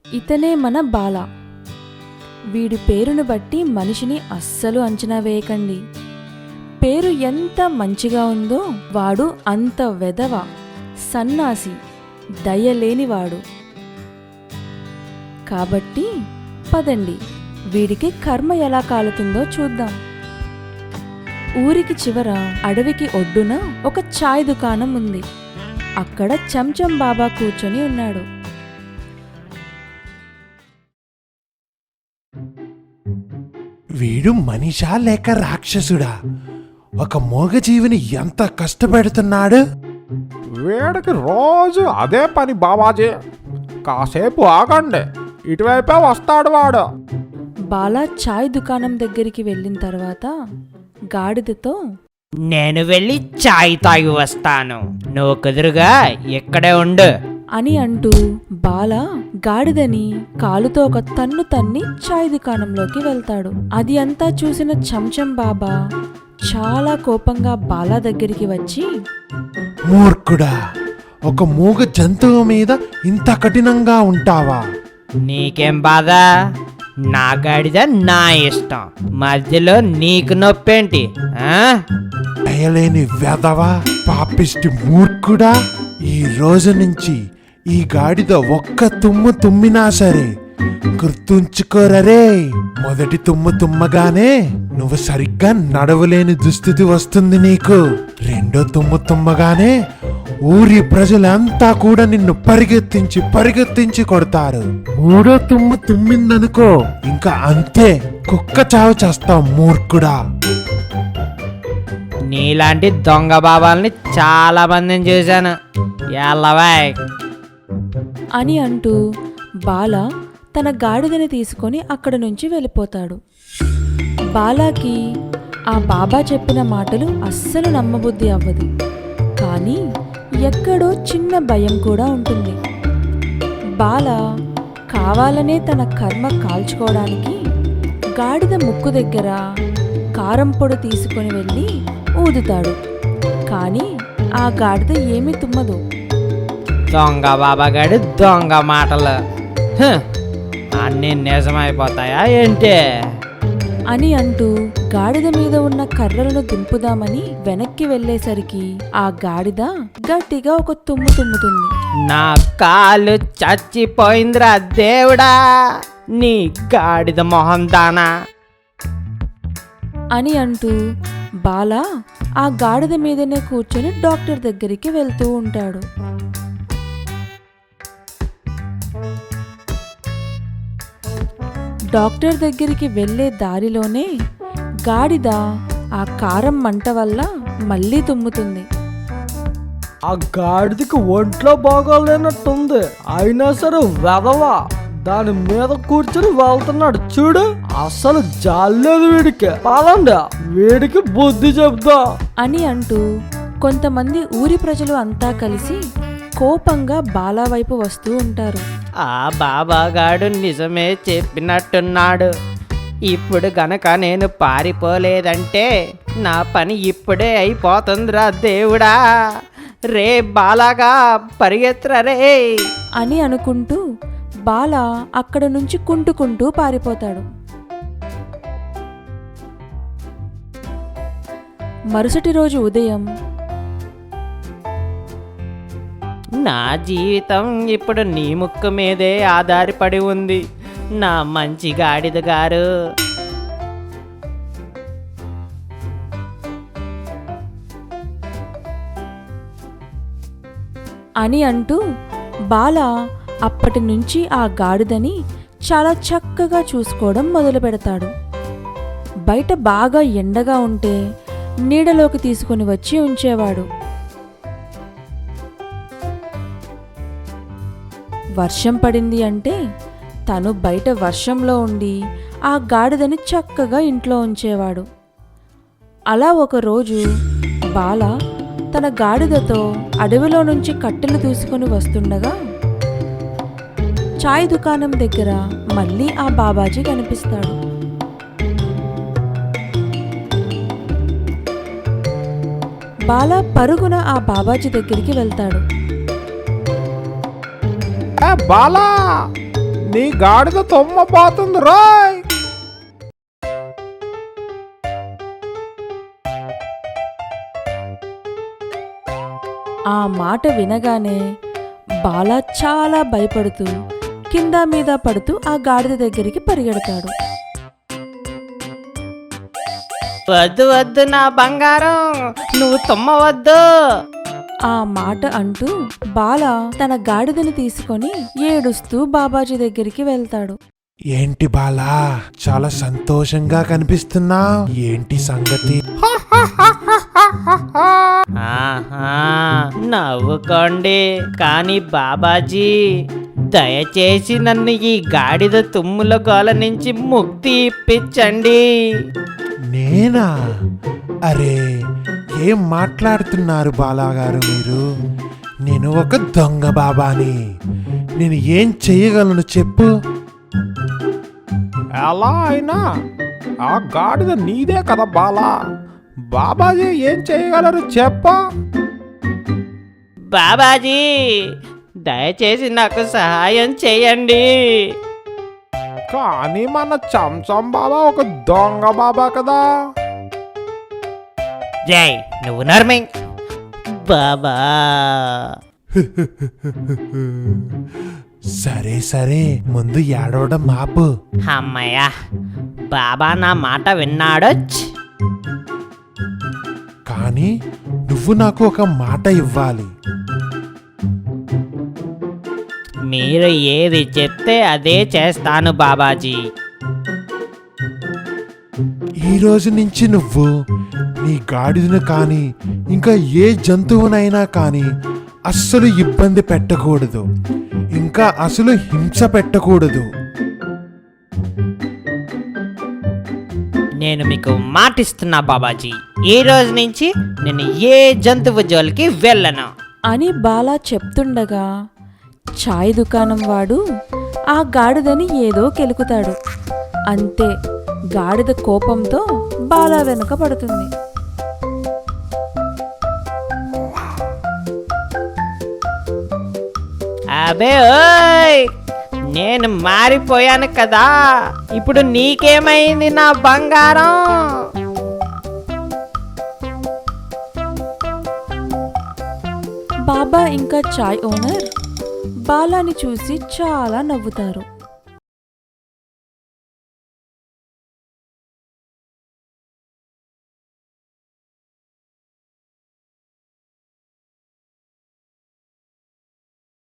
ఇతనే మన బాల. వీడి పేరును బట్టి మనిషిని అస్సలు అంచనా వేయకండి. పేరు ఎంత మంచిగా ఉందో వాడు అంత వెధవ, సన్నాసి, దయలేనివాడు. కాబట్టి పదండి వీడికి కర్మ ఎలా కాలుతుందో చూద్దాం. ఊరికి చివర అడవికి ఒడ్డున ఒక చాయ్ దుకాణం ఉంది. అక్కడ చెంచం బాబా కూర్చొని ఉన్నాడు. వీడు మనిషా లేక రాక్షసుడా? ఒక మూగజీవిని ఎంత కష్టపెడుతున్నాడు. వీడికి రోజు అదే పని బాబాజీ. కాసేపు ఆగండి, ఇటువైపే వస్తాడు వాడు. బాలా చాయ్ దుకాణం దగ్గరికి వెళ్ళిన తర్వాత గాడిదతో, నేను వెళ్ళి చాయ్ తాగి వస్తాను, నువ్వు కుదురుగా ఇక్కడే ఉండు అని అంటూ బాల గాడిదని కాలుతో ఒక తన్ను తన్ని చాయ్ దుకాణంలోకి వెళ్తాడు. అది అంతా చూసిన చెంచం బాబా చాలా కోపంగా బాలా దగ్గరికి వచ్చి, మూర్ఖుడా, ఒక మూగ జంతువు మీద ఇంత కఠినంగా ఉంటావా? నీకేం బాధ? నా గాడిద నా ఇష్టం, మధ్యలో నీకు నొప్పేంటి? దయలేని వెధవా, పాపిష్టి మూర్ఖుడా! ఈ రోజు నుంచి ఈ గాడిద ఒక్క తుమ్ము తుమ్మినా సరే గుర్తుంచుకోరరే. మొదటి తుమ్ము తుమ్మగానే నువ్వు సరిగ్గా నడవలేని దుస్థితి వస్తుంది నీకు. రెండో తుమ్ము తుమ్మగానే ఊరి ప్రజలంతా కూడా నిన్ను పరిగెత్తించి కొడతారు. మూడో తుమ్ము తుమ్మిందనుకో, ఇంకా అంతే, కుక్క చావు చేస్తావు మూర్ఖుడా. నీలాంటి దొంగ బాబాల్ని చాలా మందిని చూశాను, ఎల్లవాయ్ అని అంటూ బాల తన గాడిదని తీసుకొని అక్కడి నుంచి వెళ్ళిపోతాడు. బాలాకి ఆ బాబా చెప్పిన మాటలు అస్సలు నమ్మబుద్ధి అవ్వదు. కానీ ఎక్కడో చిన్న భయం కూడా ఉంటుంది. బాల కావాలనే తన కర్మ కాల్చుకోవడానికి గాడిద ముక్కు దగ్గర కారం పొడి తీసుకొని వెళ్ళి ఊదుతాడు. కానీ ఆ గాడిద ఏమీ తుమ్మదు. దొంగ బాబాగాడి దొంగ మాటలు అన్నీ నిజమైపోతాయా ఏంటి అని అంటూ గాడిద మీద ఉన్న కర్రలను దింపుదామని వెనక్కి వెళ్ళేసరికి ఆ గాడిద గట్టిగా ఒక తుమ్ము తుమ్ముతుంది. నా కాలు చచ్చిపోయిందిరా దేవుడా, నీ గాడిద మొహం దానా అని అంటూ బాల ఆ గాడిద మీదనే కూర్చొని డాక్టర్ దగ్గరికి వెళ్తూ ఉంటాడు. డాక్టర్ దగ్గరికి వెళ్ళే దారిలోనే గాడిద ఆ కారం మంట వల్ల మళ్ళీ తుమ్ముతుంది. ఆ గాడిదకి ఒంట్లో బాగోలేనట్టుంది, అయినా సరే వెదవా దాని మీద కూర్చుని వెళ్తున్నాడు చూడు. అసలు జాలేదు వీడికి. పదండి వీడికి బుద్ధి చెప్తా అని అంటూ కొంతమంది ఊరి ప్రజలు అంతా కలిసి కోపంగా బాలా వైపు వస్తూ ఉంటారు. ఆ బాబాగాడు నిజమే చెప్పినట్టున్నాడు. ఇప్పుడు గనక నేను పారిపోలేదంటే నా పని ఇప్పుడే అయిపోతుందిరా దేవుడా. రే బాలాగా పరిగెత్తరా రే అని అనుకుంటూ బాల అక్కడ నుంచి కుంటుకుంటూ పారిపోతాడు. మరుసటి రోజు ఉదయం, నా జీవితం ఇప్పుడు నీ ముక్కు మీదే ఆధారపడి ఉంది నా మంచి గాడిద గారు. అని అంటూ బాల అప్పటి నుంచి ఆ గాడిదని చాలా చక్కగా చూసుకోవడం మొదలు పెడతాడు. బయట బాగా ఎండగా ఉంటే నీడలోకి తీసుకుని వచ్చి ఉంచేవాడు. వర్షం పడింది అంటే తను బయట వర్షంలో ఉండి ఆ గాడిదని చక్కగా ఇంట్లో ఉంచేవాడు. అలా ఒకరోజు బాల తన గాడిదతో అడవిలో నుంచి కట్టెలు తీసుకుని వస్తుండగా చాయ్ దుకాణం దగ్గర మళ్ళీ ఆ బాబాజీ కనిపిస్తాడు. బాల పరుగున ఆ బాబాజీ దగ్గరికి వెళ్తాడు. బాలా, నీ గాడిద తుమ్మపోతుంది రోయ్. ఆ మాట వినగానే బాల చాలా భయపడుతూ కింద మీద పడుతూ ఆ గాడిద దగ్గరికి పరిగెడతాడు. వద్దు వద్దు నా బంగారం, నువ్వు తుమ్మవద్దు. ఆ మాట అంటూ బాల తన గాడిదని తీసుకొని ఏడుస్తూ బాబాజీ దగ్గరికి వెళ్తాడు. ఏంటి బాలా, చాలా సంతోషంగా కనిపిస్తున్నావు. ఏంటి సంగతి? ఆహా, నవ్వుకోండి. కానీ బాబాజీ, దయచేసి నన్ను ఈ గాడిద తుమ్ముల గోల నుంచి ముక్తి ఇప్పించండి. నేనా? అరే, ఏం మాట్లాడుతున్నారు బాలాగారు మీరు? నేను ఒక దొంగ బాబాని. నేను ఏం చెయ్యగలను చెప్పు? ఎలా అయినా ఆ గాడిద నీదే కదా బాలా. బాబాజీ ఏం చేయగలరు చెప్పు. బాబాజీ, దయచేసి నాకు సహాయం చేయండి. కానీ మన చంచం బాబా ఒక దొంగ బాబా కదా. జై, నువ్వు నర్మి బాబా. సరే సరే, ముందు ఏడవడం మాపు. అమ్మయ్యా, బాబా నా మాట విన్నాడొచ్. కానీ నువ్వు నాకు ఒక మాట ఇవ్వాలి. మీరు ఏది చెప్తే అదే చేస్తాను బాబాజీ. ఈ రోజు నుంచి నువ్వు నీ గాడిదను కానీ ఇంకా ఏ జంతువునైనా కానీ అస్సలు ఇబ్బంది పెట్టకూడదు, ఇంకా అసలు హింస పెట్టకూడదు. నేను మీకు మాటిస్తున్నా బాబాజీ, ఈ రోజు నుంచి నేను ఏ జంతువు జోలికి వెళ్ళను అని బాలా చెప్తుండగా చాయ్ దుకాణం వాడు ఆ గాడిదని ఏదో కెలుకుతాడు. అంతే, గాడిద కోపంతో బాలా వెనుక పడుతుంది. అబే ఓయ్, నేను మారిపోయాను కదా, ఇప్పుడు నీకేమైంది నా బంగారం? బాబా ఇంకా చాయ్ ఓనర్ బాలాని చూసి చాలా నవ్వుతారు.